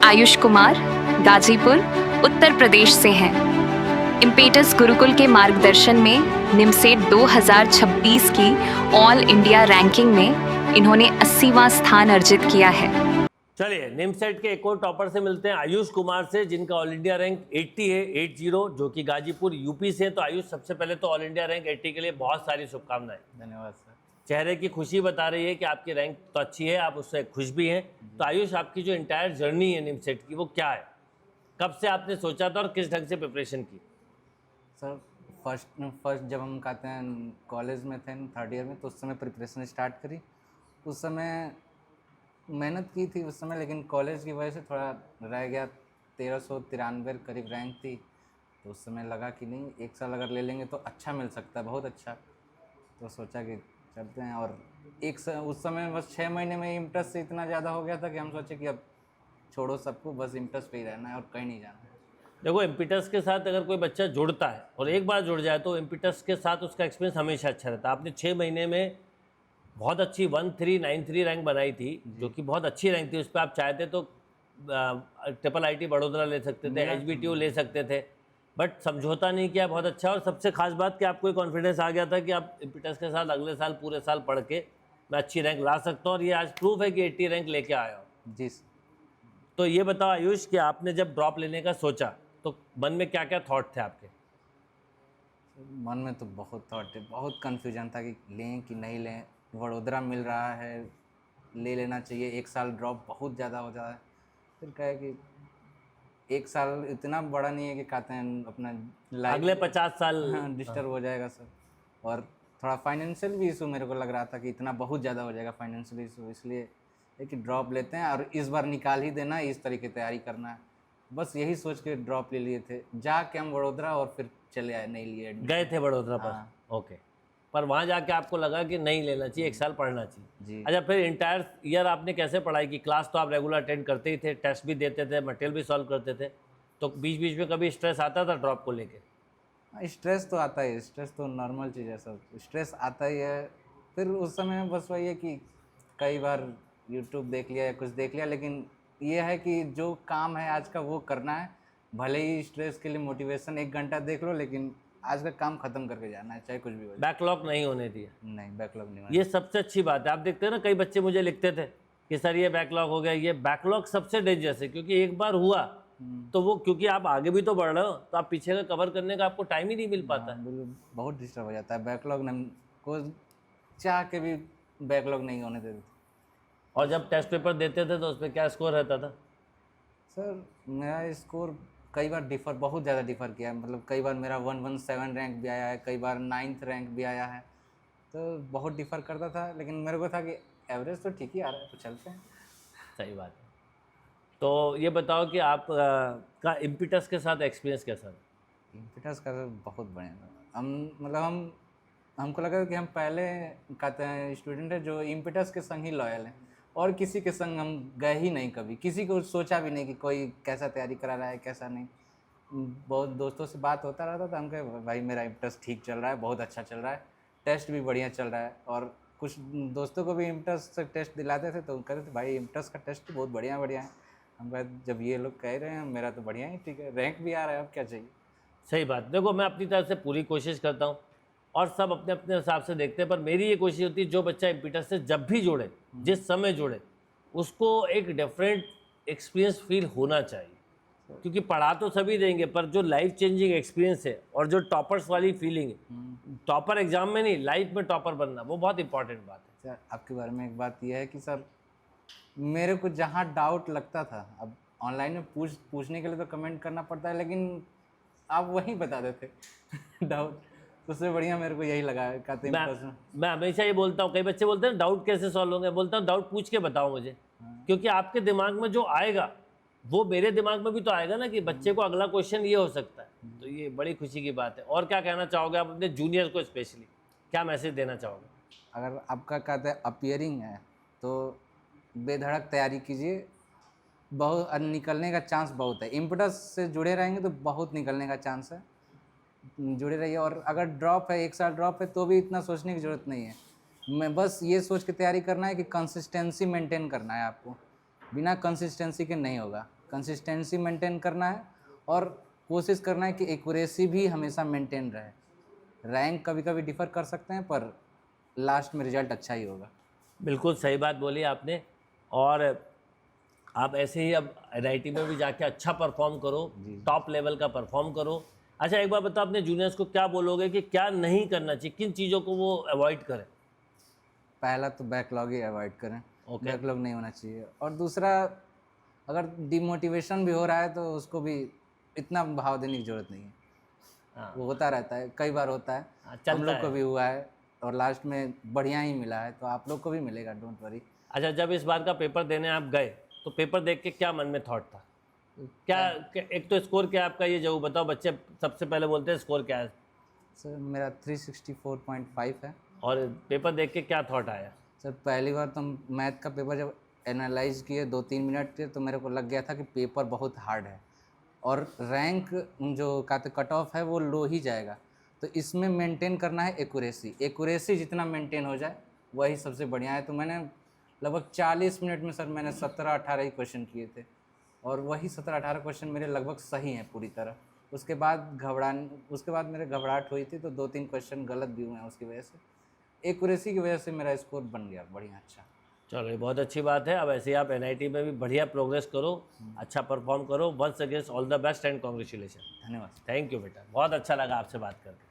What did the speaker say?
आयुष कुमार गाजीपुर उत्तर प्रदेश से हैं। इम्पेटस गुरुकुल के मार्गदर्शन में निमसेट 2026 की ऑल इंडिया रैंकिंग में इन्होंने 80वां स्थान अर्जित किया है। चलिए निमसेट के एक और टॉपर से मिलते हैं, आयुष कुमार से, जिनका ऑल इंडिया रैंक 80 है, 80, जो कि गाजीपुर यूपी से। तो आयुष, सबसे पहले तो ऑल इंडिया रैंक 80 के लिए बहुत सारी शुभकामनाएं। धन्यवाद सर। चेहरे की खुशी बता रही है कि आपकी रैंक तो अच्छी है, आप उससे खुश भी हैं। तो आयुष, आपकी जो इंटायर जर्नी है निमसेट की, वो क्या है? कब से आपने सोचा था और किस ढंग से प्रिपरेशन की? सर फर्स्ट जब हम कहते हैं कॉलेज में थे, थर्ड ईयर में, तो उस समय प्रिपरेशन स्टार्ट करी। उस समय मेहनत की थी उस समय, लेकिन कॉलेज की वजह से थोड़ा रह गया। 1393 करीब रैंक थी। तो उस समय लगा कि नहीं, एक साल अगर ले लेंगे तो अच्छा मिल सकता है, बहुत अच्छा। तो सोचा कि चलते हैं। और उस समय बस 6 महीने में इंटरेस्ट इतना ज़्यादा हो गया था कि हम सोचे कि अब छोड़ो सबको, बस इंटरेस्ट पे ही रहना है और कहीं नहीं जाना है। देखो, इम्पिटस के साथ अगर कोई बच्चा जुड़ता है और एक बार जुड़ जाए तो इम्पिटस के साथ उसका एक्सपीरियंस हमेशा अच्छा रहता है। आपने 6 महीने में बहुत अच्छी 1393 रैंक बनाई थी, जो कि बहुत अच्छी रैंक थी। उस पर आप चाहते तो ट्रिपल आईटी बड़ोदरा ले सकते थे, एचबीटीयू ले सकते थे, बट समझौता नहीं किया। बहुत अच्छा। और सबसे खास बात कि आपको कॉन्फिडेंस आ गया था कि आप इम्पिटस के साथ अगले साल पूरे साल पढ़ के मैं अच्छी रैंक ला सकता हूँ, और ये आज प्रूफ है कि 80 रैंक लेके आया हो। जी। तो ये बताओ आयुष कि आपने जब ड्रॉप लेने का सोचा तो मन में क्या क्या थॉट थे आपके? मन में तो बहुत थॉट है, बहुत कन्फ्यूजन था कि लें कि नहीं लें। वडोदरा मिल रहा है, ले लेना चाहिए। एक साल ड्रॉप बहुत ज़्यादा हो जाता है। फिर कहे कि एक साल इतना बड़ा नहीं है कि कहते हैं अपना लाइफ अगले 50 साल डिस्टर्ब हो जाएगा सर। और थोड़ा फाइनेंशियल भी इशू मेरे को लग रहा था कि इतना बहुत ज़्यादा हो जाएगा फाइनेंशियल इशू, इसलिए है कि ड्रॉप लेते हैं और इस बार निकाल ही देना है, इस तरीके तैयारी करना है। बस यही सोच के ड्रॉप ले लिए थे। जाके हम वडोदरा और फिर चले आए, नहीं लिए। गए थे वडोदरा पर? हाँ। ओके। पर वहाँ जाके आपको लगा कि नहीं लेना चाहिए, एक साल पढ़ना चाहिए। जी। अच्छा, फिर इंटायर ईयर आपने कैसे पढ़ाई की? क्लास तो आप रेगुलर अटेंड करते ही थे, टेस्ट भी देते थे, मटेरियल भी सॉल्व करते थे, तो बीच बीच में कभी स्ट्रेस आता था ड्रॉप को लेके? स्ट्रेस तो आता है, स्ट्रेस तो नॉर्मल चीज़ है सर, स्ट्रेस आता ही है। फिर उस समय बस वही है कि कई बार यूट्यूब देख लिया या कुछ देख लिया, लेकिन ये है कि जो काम है आज का वो करना है। भले ही स्ट्रेस के लिए मोटिवेशन 1 घंटा देख लो, लेकिन आज का काम ख़त्म करके जाना है, चाहे कुछ भी हो जाए। बैकलॉग नहीं होने दिया? नहीं, बैकलॉग नहीं होना। ये सबसे अच्छी बात है। आप देखते हैं ना, कई बच्चे मुझे लिखते थे कि सर ये बैकलॉग हो गया। ये बैकलॉग सबसे डेंजरस है, क्योंकि एक बार हुआ तो वो, क्योंकि आप आगे भी तो बढ़ रहे हो, तो आप पीछे का कवर करने का आपको टाइम ही नहीं मिल पाता है। बिल्कुल, बहुत डिस्टर्ब हो जाता है। बैकलॉग नहीं, को चाह के भी बैकलॉग नहीं होने देते। और जब टेस्ट पेपर देते थे तो उस पर क्या स्कोर रहता था? सर मेरा स्कोर कई बार बहुत ज़्यादा डिफ़र किया है। मतलब कई बार मेरा 117 रैंक भी आया है, कई बार 9th रैंक भी आया है। तो बहुत डिफ़र करता था, लेकिन मेरे को था कि एवरेज तो ठीक ही आ रहा है, तो चलते हैं। सही बात है। तो ये बताओ कि आप का इम्पिटस के साथ एक्सपीरियंस कैसा था? इम्पिटस का तो बहुत बढ़िया था। हमको लगा कि हम पहले कहते हैं स्टूडेंट है जो इम्पिटस के संग ही लॉयल हैं, और किसी के संग हम गए ही नहीं कभी। किसी को सोचा भी नहीं कि कोई कैसा तैयारी करा रहा है, कैसा नहीं। बहुत दोस्तों से बात होता रहता था, हम कहे भाई मेरा इम्पिटस ठीक चल रहा है, बहुत अच्छा चल रहा है, टेस्ट भी बढ़िया चल रहा है। और कुछ दोस्तों को भी इम्पिटस से टेस्ट दिलाते थे, तो कहते थे भाई इम्पिटस का टेस्ट बहुत बढ़िया है। हम कहे जब ये लोग कह रहे हैं मेरा तो बढ़िया ही ठीक है, रैंक भी आ रहा है, अब क्या चाहिए। सही बात। देखो, मैं अपनी तरफ से पूरी कोशिश करता हूँ और सब अपने अपने हिसाब से देखते हैं, पर मेरी ये कोशिश होती है जो बच्चा इम्पिटस से जब भी जुड़े, जिस समय जुड़े, उसको एक डिफरेंट एक्सपीरियंस फील होना चाहिए। क्योंकि पढ़ा तो सभी देंगे, पर जो लाइफ चेंजिंग एक्सपीरियंस है और जो टॉपर्स वाली फीलिंग है, टॉपर एग्जाम में नहीं, लाइफ में टॉपर बनना, वो बहुत इंपॉर्टेंट बात है। सर आपके बारे में एक बात यह है कि सर मेरे को जहाँ डाउट लगता था, अब ऑनलाइन में पूछने के लिए तो कमेंट करना पड़ता है, लेकिन आप वहीं बता देते डाउट। उससे बढ़िया मेरे को यही लगा है। कहते मैं हमेशा ये बोलता हूँ, कई बच्चे बोलते हैं डाउट कैसे सॉल्व होंगे, बोलता हूँ डाउट पूछ के बताओ मुझे। क्योंकि आपके दिमाग में जो आएगा वो मेरे दिमाग में भी तो आएगा ना, कि बच्चे को अगला क्वेश्चन ये हो सकता है। तो ये बड़ी खुशी की बात है। और क्या कहना चाहोगे आप अपने जूनियर को, स्पेशली क्या मैसेज देना चाहोगे? अगर आपका कहते हैं अपीयरिंग है तो बेधड़क तैयारी कीजिए, बहुत निकलने का चांस बहुत है। इम्पिटस से जुड़े रहेंगे तो बहुत निकलने का चांस है, जुड़े रहिए। और अगर ड्रॉप है, एक साल ड्रॉप है, तो भी इतना सोचने की ज़रूरत नहीं है। मैं बस ये सोच के तैयारी करना है कि कंसिस्टेंसी मेंटेन करना है आपको। बिना कंसिस्टेंसी के नहीं होगा। कंसिस्टेंसी मेंटेन करना है और कोशिश करना है कि एक्यूरेसी भी हमेशा मेंटेन रहे। रैंक कभी कभी डिफर कर सकते हैं पर लास्ट में रिजल्ट अच्छा ही होगा। बिल्कुल सही बात बोली आपने। और आप ऐसे ही अब NIT में भी जाके अच्छा परफॉर्म करो, टॉप लेवल का परफॉर्म करो। अच्छा एक बार बताओ, अपने जूनियर्स को क्या बोलोगे कि क्या नहीं करना चाहिए, किन चीज़ों को वो अवॉइड करें? पहला तो बैकलॉग ही अवॉइड करें, ओके। बैकलॉग नहीं होना चाहिए। और दूसरा, अगर डिमोटिवेशन भी हो रहा है तो उसको भी इतना भाव देने की जरूरत नहीं है। हाँ, वो होता रहता है, कई बार होता है, हाँ, चलता हम लोग को है। भी हुआ है और लास्ट में बढ़िया ही मिला है, तो आप लोग को भी मिलेगा, डोंट वरी। अच्छा जब इस बार का पेपर देने आप गए तो पेपर देख के क्या मन में थॉट था? एक तो स्कोर क्या है आपका, ये जरूर बताओ। बच्चे सबसे पहले बोलते हैं स्कोर क्या है, सर मेरा 364.5 है। और पेपर देख के क्या थॉट आया? सर पहली बार तो मैथ का पेपर जब एनालाइज किए 2-3 मिनट के, तो मेरे को लग गया था कि पेपर बहुत हार्ड है और रैंक जो कहते कट ऑफ है वो लो ही जाएगा। तो इसमें मेंटेन करना है एक्यूरेसी जितना मेंटेन हो जाए वही सबसे बढ़िया है। तो मैंने लगभग 40 मिनट में सर मैंने 17-18 ही क्वेश्चन किए थे और वही 17-18 क्वेश्चन मेरे लगभग सही हैं पूरी तरह। उसके बाद मेरे घबराहट हुई थी, तो 2-3 क्वेश्चन गलत भी हुए हैं। उसकी वजह से एक्यूरेसी की वजह से मेरा स्कोर बन गया बढ़िया अच्छा। चलो ये बहुत अच्छी बात है। अब ऐसे ही आप NIT में भी बढ़िया प्रोग्रेस करो, अच्छा परफॉर्म करो। Once again all the best and congratulation. धन्यवाद। थैंक यू बेटा, बहुत अच्छा लगा आपसे बात करके।